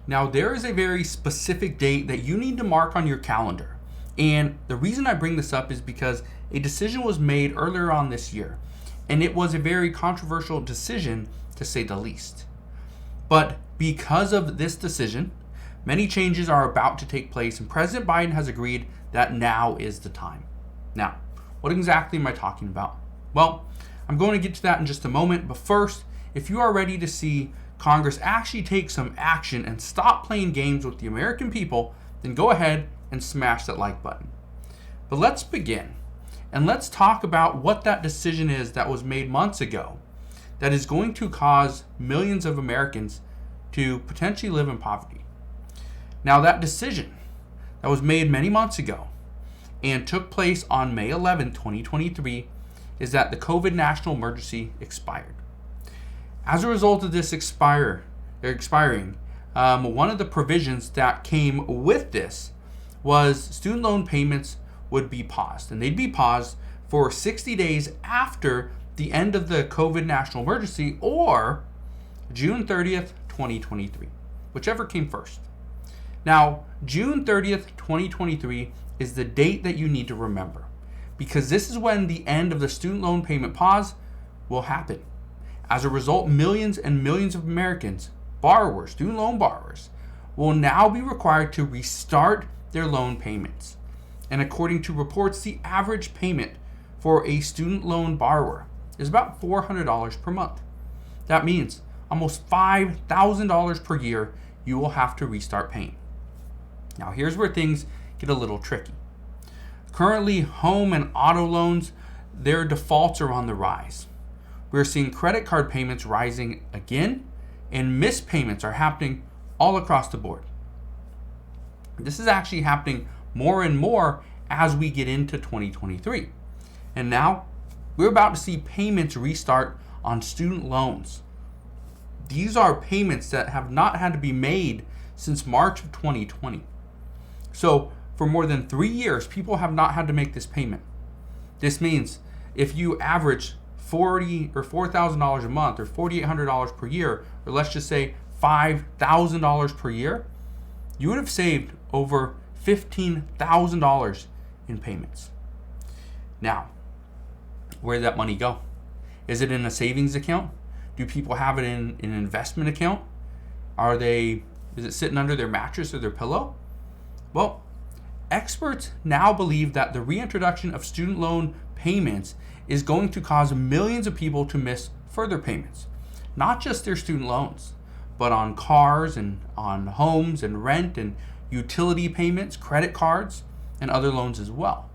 Now, there is a very specific date that you need to mark on your calendar. And the reason I bring this up is because a decision was made earlier on this year, and it was a very controversial decision to say the least. But because of this decision, many changes are about to take place, and President Biden has agreed that now is the time. Now, what exactly am I talking about? Well, I'm going to get to that in just a moment, but first, if you are ready to see Congress actually take some action and stop playing games with the American people, then go ahead and smash that like button. But let's begin, and let's talk about what that decision is that was made months ago that is going to cause millions of Americans to potentially live in poverty. Now, that decision that was made many months ago and took place on May 11, 2023, is that the COVID national emergency expired. As a result of this expiring, one of the provisions that came with this was student loan payments would be paused, and they'd be paused for 60 days after the end of the COVID national emergency, or June 30th, 2023, whichever came first. Now, June 30th, 2023 is the date that you need to remember, because this is when the end of the student loan payment pause will happen. As a result, millions and millions of Americans, borrowers, student loan borrowers, will now be required to restart their loan payments. And according to reports, the average payment for a student loan borrower is about $400 per month. That means almost $5,000 per year you will have to restart paying. Now, here's where things get a little tricky. Currently, home and auto loans, their defaults are on the rise. We're seeing credit card payments rising again, and missed payments are happening all across the board. This is actually happening more and more as we get into 2023. And now we're about to see payments restart on student loans. These are payments that have not had to be made since March of 2020. So for more than 3 years, people have not had to make this payment. This means if you average $40,000 or $4,000 a month, or $4,800 per year, or let's just say $5,000 per year, you would have saved over $15,000 in payments. Now, where did that money go? Is it in a savings account? Do people have it in an investment account? Is it sitting under their mattress or their pillow? Well, experts now believe that the reintroduction of student loan payments is going to cause millions of people to miss further payments. Not just their student loans, but on cars and on homes and rent and utility payments, credit cards, and other loans as well.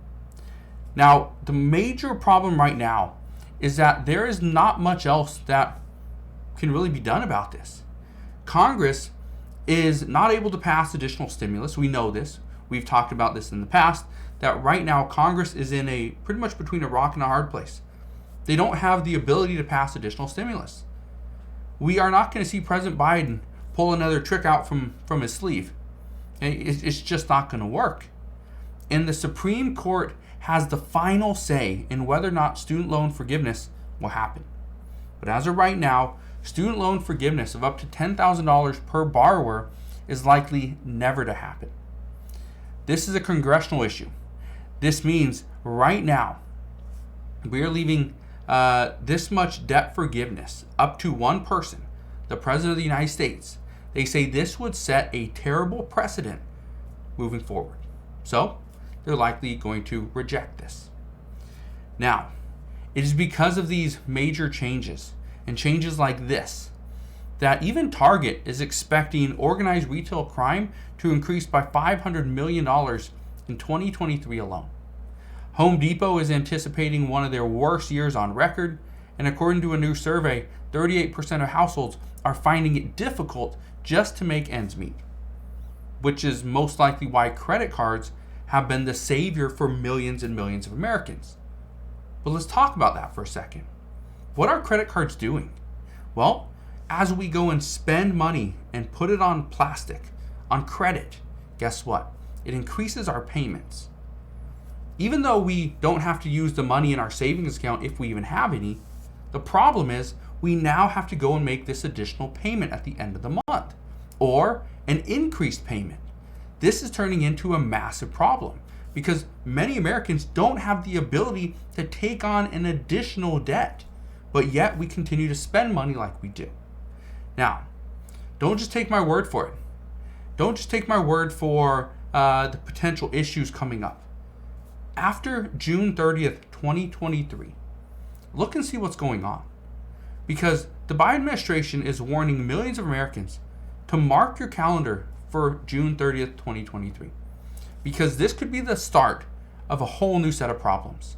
Now, the major problem right now is that there is not much else that can really be done about this. Congress is not able to pass additional stimulus. We know this. We've talked about this in the past, that right now Congress is in a pretty much between a rock and a hard place. They don't have the ability to pass additional stimulus. We are not going to see President Biden pull another trick out from his sleeve. It's just not going to work. And the Supreme Court has the final say in whether or not student loan forgiveness will happen. But as of right now, student loan forgiveness of up to $10,000 per borrower is likely never to happen. This is a congressional issue. This means right now we are leaving this much debt forgiveness up to one person, the President of the United States. They say this would set a terrible precedent moving forward. So they're likely going to reject this. Now, it is because of these major changes and changes like this that even Target is expecting organized retail crime to increase by $500 million in 2023 alone. Home Depot is anticipating one of their worst years on record, and according to a new survey, 38% of households are finding it difficult just to make ends meet, which is most likely why credit cards have been the savior for millions and millions of Americans. But let's talk about that for a second. What are credit cards doing? Well, as we go and spend money and put it on plastic, on credit, guess what? It increases our payments. Even though we don't have to use the money in our savings account if we even have any, the problem is we now have to go and make this additional payment at the end of the month, or an increased payment. This is turning into a massive problem because many Americans don't have the ability to take on an additional debt, but yet we continue to spend money like we do. Now, don't just take my word for it. Don't just take my word for the potential issues coming up. After June 30th, 2023, look and see what's going on. Because the Biden administration is warning millions of Americans to mark your calendar for June 30th, 2023. Because this could be the start of a whole new set of problems.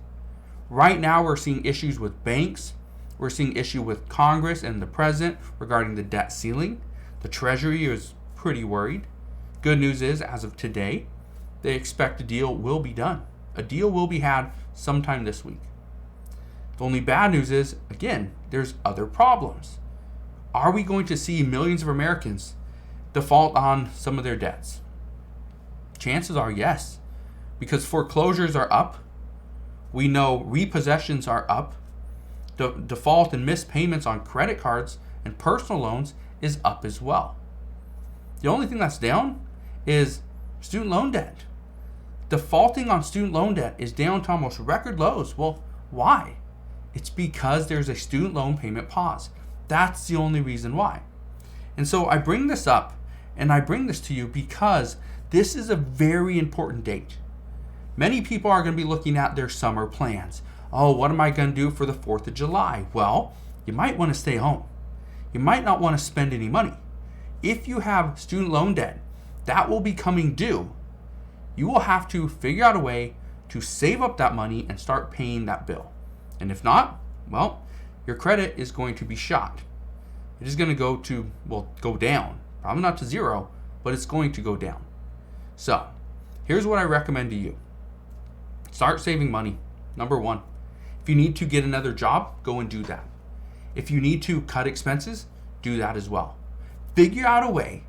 Right now, we're seeing issues with banks. We're seeing issue with Congress and the president regarding the debt ceiling. The Treasury is pretty worried. Good news is, as of today, they expect a deal will be done. A deal will be had sometime this week. The only bad news is, again, there's other problems. Are we going to see millions of Americans default on some of their debts? Chances are yes, because foreclosures are up. We know repossessions are up. The default and missed payments on credit cards and personal loans is up as well. The only thing that's down is student loan debt. Defaulting on student loan debt is down to almost record lows. Well, why? It's because there's a student loan payment pause. That's the only reason why. And so I bring this up and I bring this to you because this is a very important date. Many people are going to be looking at their summer plans. Oh, what am I going to do for the 4th of July? Well, you might want to stay home. You might not want to spend any money. If you have student loan debt, that will be coming due. You will have to figure out a way to save up that money and start paying that bill. And if not, well, your credit is going to be shot. It is going to go down. Probably not to zero, but it's going to go down. So, here's what I recommend to you. Start saving money. Number one, if you need to get another job, go and do that. If you need to cut expenses, do that as well. Figure out a way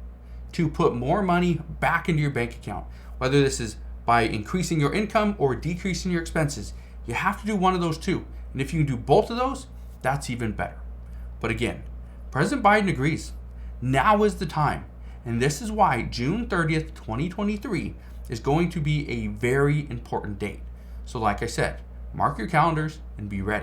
to put more money back into your bank account, whether this is by increasing your income or decreasing your expenses. You have to do one of those two. And if you can do both of those, that's even better. But again, President Biden agrees. Now is the time. And this is why June 30th, 2023 is going to be a very important date. So like I said, mark your calendars and be ready.